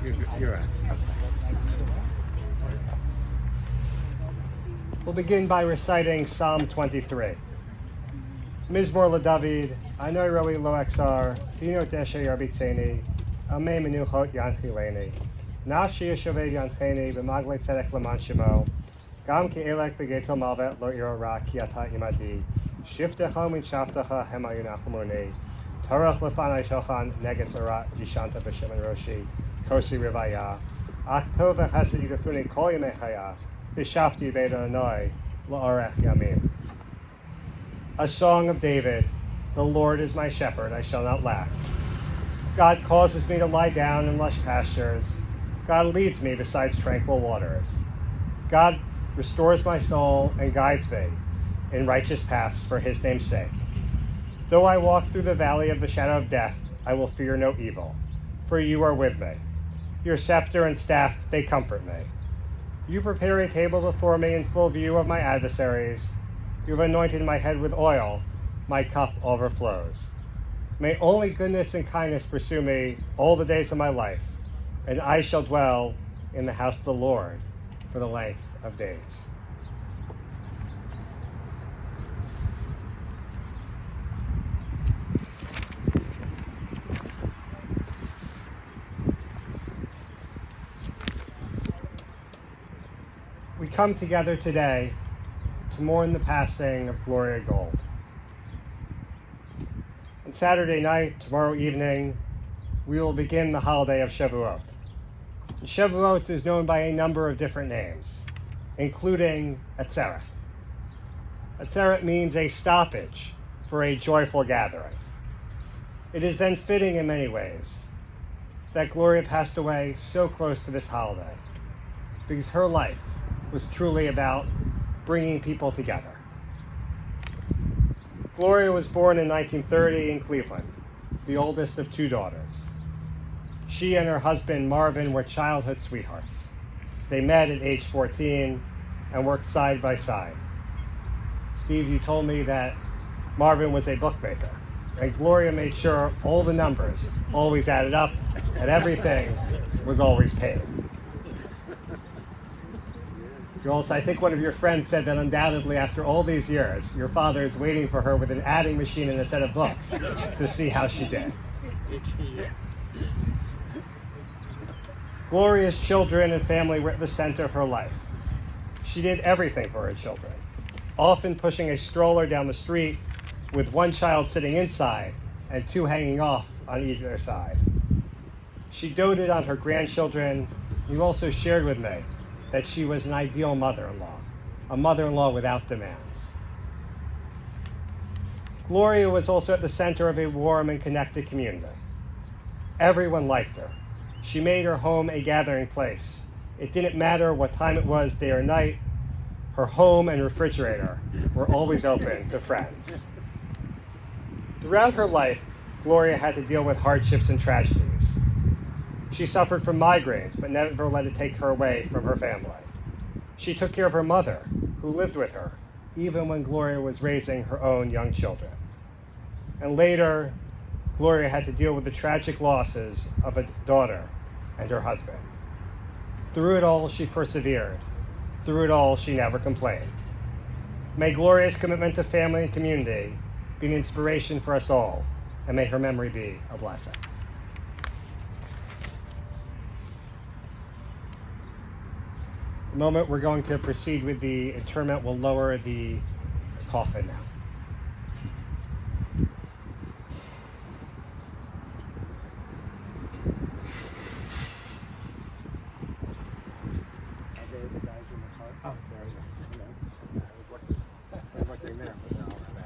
You're right. We'll begin by reciting Psalm 23. Mizmor LaDavid, Anoi Roi Lo Exar, Dino Deshe Yarbitzeni, Amei Menuchot Yanchileni, Nafshi Yeshoved Yancheni, B'magle Tzedek L'man Shemo, Gam Ki Elek B'getel Malvet Lo Iro Ra Ki Ata Imadi, Shiftecha Min Shaftecha Hema Yunachmoni, Torach Lefanai Shochan Neget Zorat Yishanta B'Shemen Roshi, Kosi Rivaya, Ach Tov V'Chesed Yudafuni Kol Yemei Chaya, B'Shafti Beit Adonai L'Orech Yamim. A song of David. The Lord is my shepherd, I shall not lack. God causes me to lie down in lush pastures. God leads me beside tranquil waters. God restores my soul and guides me in righteous paths for his name's sake. Though I walk through the valley of the shadow of death, I will fear no evil, for you are with me. Your scepter and staff, they comfort me. You prepare a table before me in full view of my adversaries. You have anointed my head with oil, my cup overflows. May only goodness and kindness pursue me all the days of my life, and I shall dwell in the house of the Lord for the length of days. We come together today to mourn the passing of Gloria Gold. On Saturday night, tomorrow evening, we will begin the holiday of Shavuot. And Shavuot is known by a number of different names, including Atzeret. Atzeret means a stoppage for a joyful gathering. It is then fitting in many ways that Gloria passed away so close to this holiday, because her life was truly about bringing people together. Gloria was born in 1930 in Cleveland, the oldest of two daughters. She and her husband Marvin were childhood sweethearts. They met at age 14 and worked side by side. Steve, you told me that Marvin was a bookmaker, and Gloria made sure all the numbers always added up and everything was always paid. Also, I think one of your friends said that undoubtedly after all these years, your father is waiting for her with an adding machine and a set of books to see how she did. Gloria's children and family were at the center of her life. She did everything for her children, often pushing a stroller down the street with one child sitting inside and two hanging off on either side. She doted on her grandchildren. You also shared with me that she was an ideal mother-in-law, a mother-in-law without demands. Gloria was also at the center of a warm and connected community. Everyone liked her. She made her home a gathering place. It didn't matter what time it was, day or night. Her home and refrigerator were always open to friends. Throughout her life, Gloria had to deal with hardships and tragedies. She suffered from migraines, but never let it take her away from her family. She took care of her mother, who lived with her, even when Gloria was raising her own young children. And later, Gloria had to deal with the tragic losses of a daughter and her husband. Through it all, she persevered. Through it all, she never complained. May Gloria's commitment to family and community be an inspiration for us all, and may her memory be a blessing. The moment we're going to proceed with the interment, we'll lower the coffin now. Are they the guys in the car? Oh, there you go. I was looking there, but they're all right.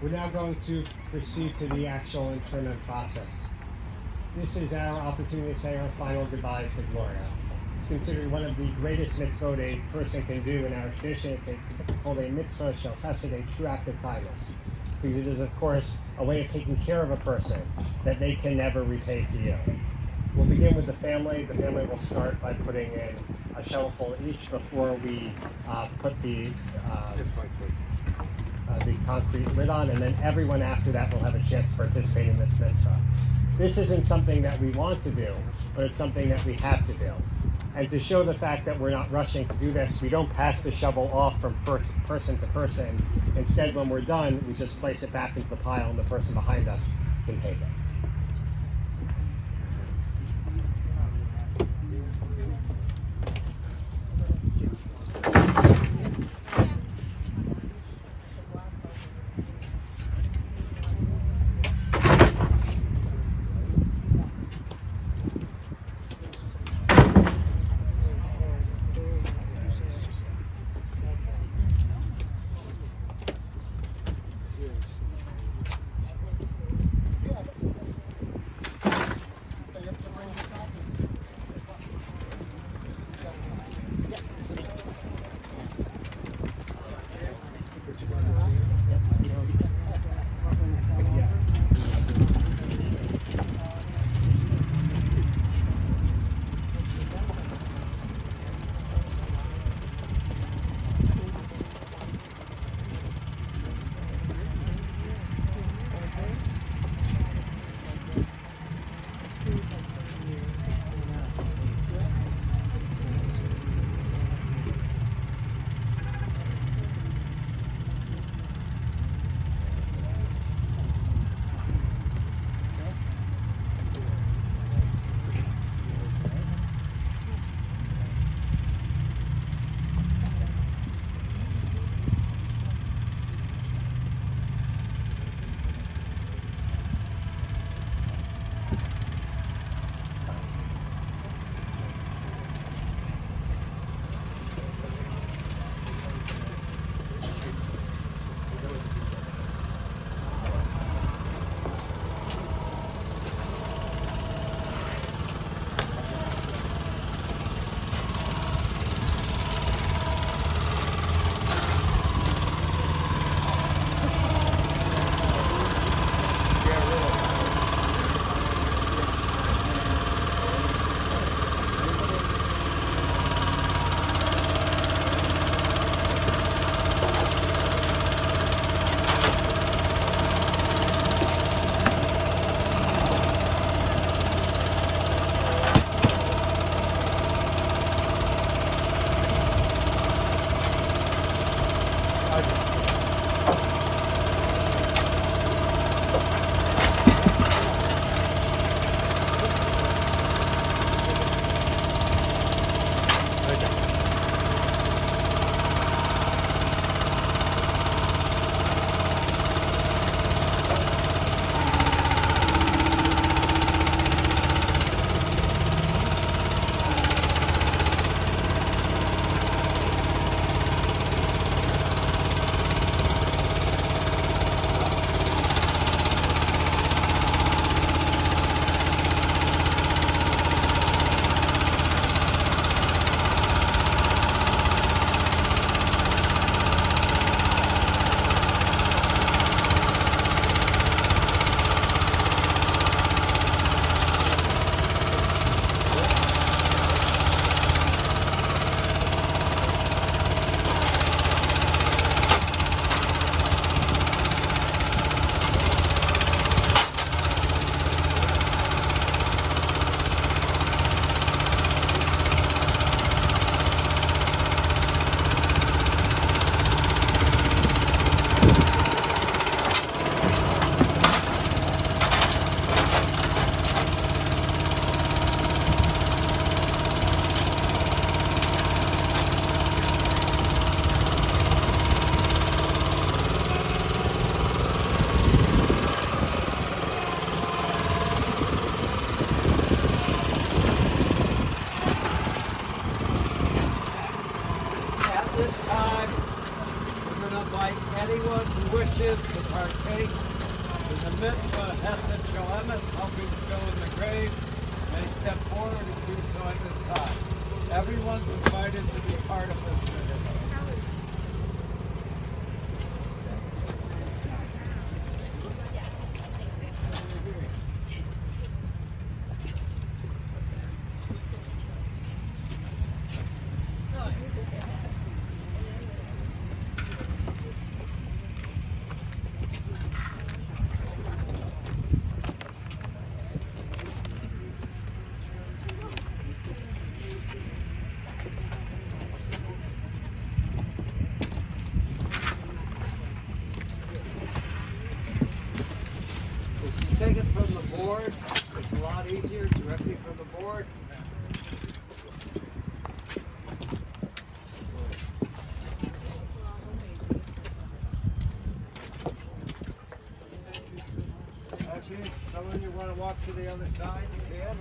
We're now going to proceed to the actual internment process. This is our opportunity to say our final goodbyes to Gloria. It's considered one of the greatest mitzvot a person can do in our tradition. It's called a mitzvah shel chesed, a true act of kindness. Because it is, of course, a way of taking care of a person that they can never repay to you. We'll begin with the family. The family will start by putting in a shovelful each before we put the concrete lid on, and then everyone after that will have a chance to participate in this mitzvah. This isn't something that we want to do, but it's something that we have to do. And to show the fact that we're not rushing to do this, we don't pass the shovel off from person to person. Instead, when we're done, we just place it back into the pile and the person behind us can take it. to invite anyone who wishes to partake in the mitzvah Hesed Shoemet, helping to fill in the grave, may step forward and do so at this time. Everyone's invited to be part of this mitzvah. Take it from the board. It's a lot easier directly from the board. Actually, someone you want to walk to the other side, you can.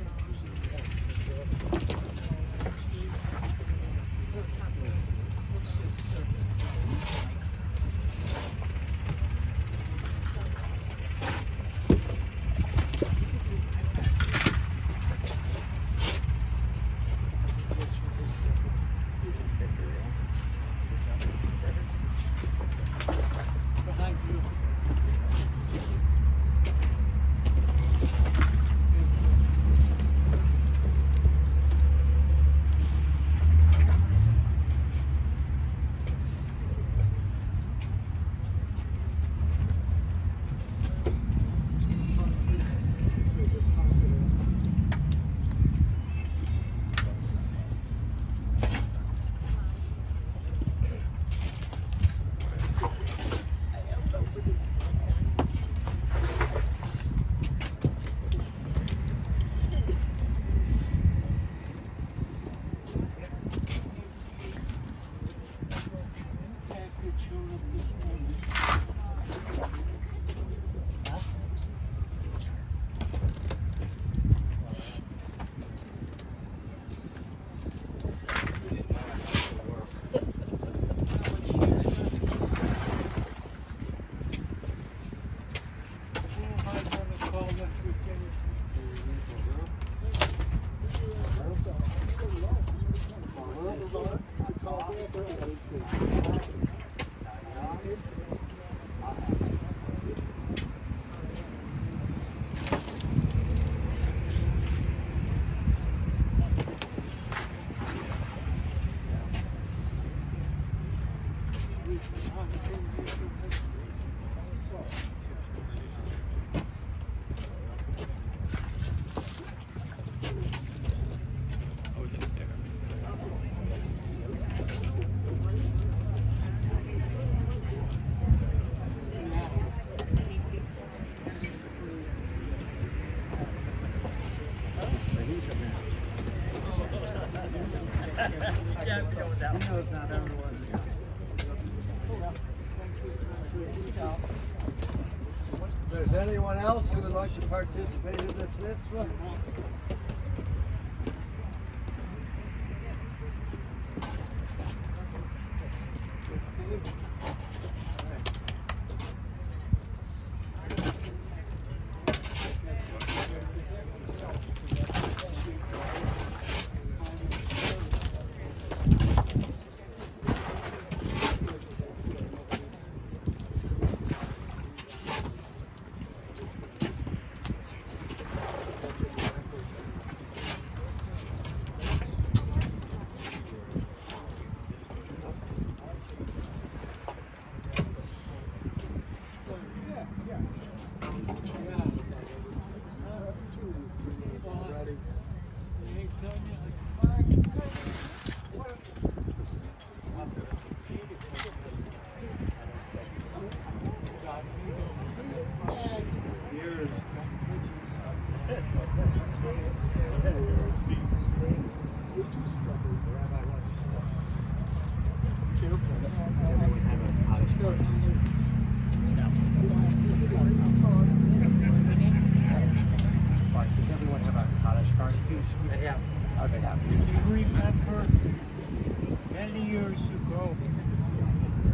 If there's anyone else who would like to participate in this mitzvah?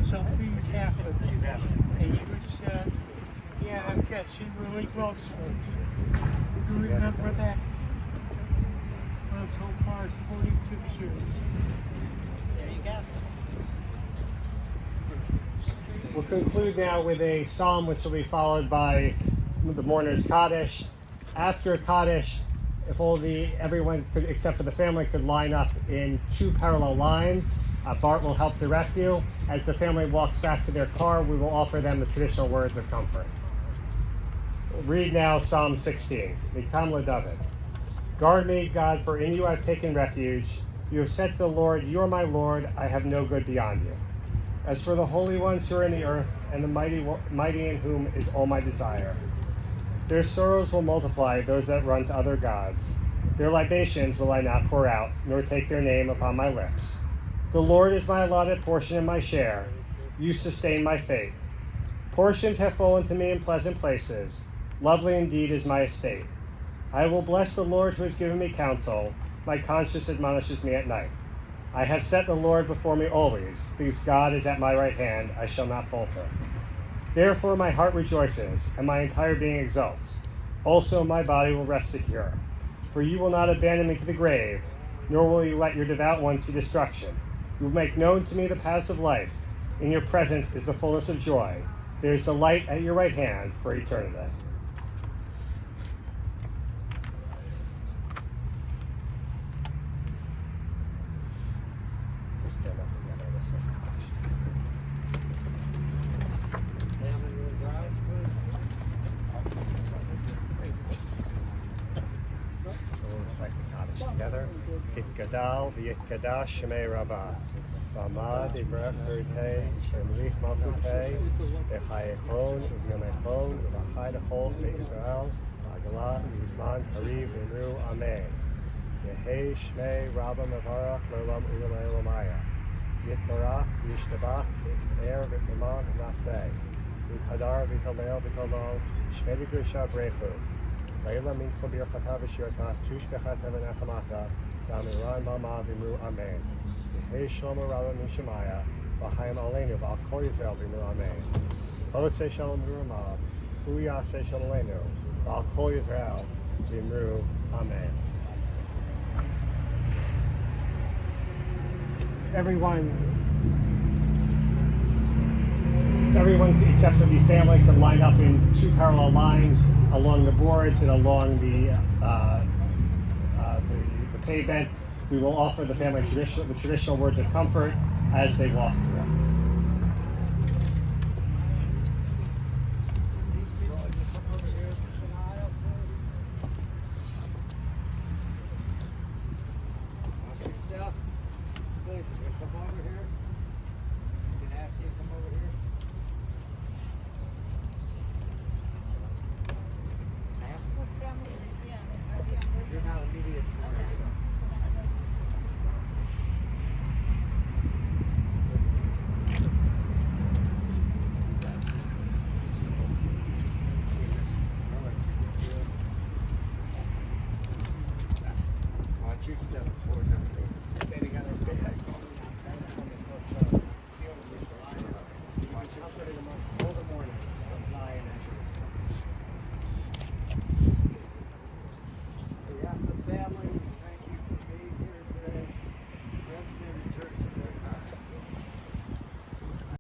Sophie Catholic. And he was, yeah, I guess he really loves her. Do you remember that? Well, so far it's 46 years. There you go. We'll conclude now with a psalm which will be followed by the mourner's Kaddish. After Kaddish, if everyone could, except for the family, could line up in two parallel lines, Bart will help direct you. As the family walks back to their car, we will offer them the traditional words of comfort. We'll read now Psalm 16. Mitam LeDavid. Guard me, God, for in you I've taken refuge. You have said to the Lord, you are my Lord, I have no good beyond you. As for the holy ones who are in the earth, and the mighty in whom is all my desire. Their sorrows will multiply, those that run to other gods. Their libations will I not pour out, nor take their name upon my lips. The Lord is my allotted portion and my share. You sustain my fate. Portions have fallen to me in pleasant places. Lovely indeed is my estate. I will bless the Lord who has given me counsel. My conscience admonishes me at night. I have set the Lord before me always, because God is at my right hand, I shall not falter. Therefore my heart rejoices, and my entire being exults. Also my body will rest secure. For you will not abandon me to the grave, nor will you let your devout ones see destruction. You will make known to me the paths of life. In your presence is the fullness of joy. There is delight at your right hand for eternity. Together, Kitgadal v'Yitkadash Shemei Rabbah, V'amad Ibrach V'Rtei, V'Mrich Malchutei, V'Chayechon V'Yomechon, V'Chai Dechol V'Yisrael, V'Agalah V'Yizman Kariv V'Imru Amen. Yehei Shmei Rabbah Mevarach L'Olam U'Lamei L'Maya, Yitbarach V'Yishtabach V'Er V'Miman V'Naseh, V'Hadar V'Talel V'Talol, Shmei V'Grisha Brechu, Layla min kol birchata v'shirata, tush bechata v'nachamata, damiran b'ama v'imru amen. Yehei shlomo rabba min shemaya, v'chayim aleinu v'al kol Yisrael v'imru amen. V'otzei shalom v'ramav, v'uyasei shalom aleinu, v'al kol Yisrael v'imru amen. Everyone except for the family could line up in two parallel lines along the boards and along the pavement. We will offer the family the traditional words of comfort as they walk through.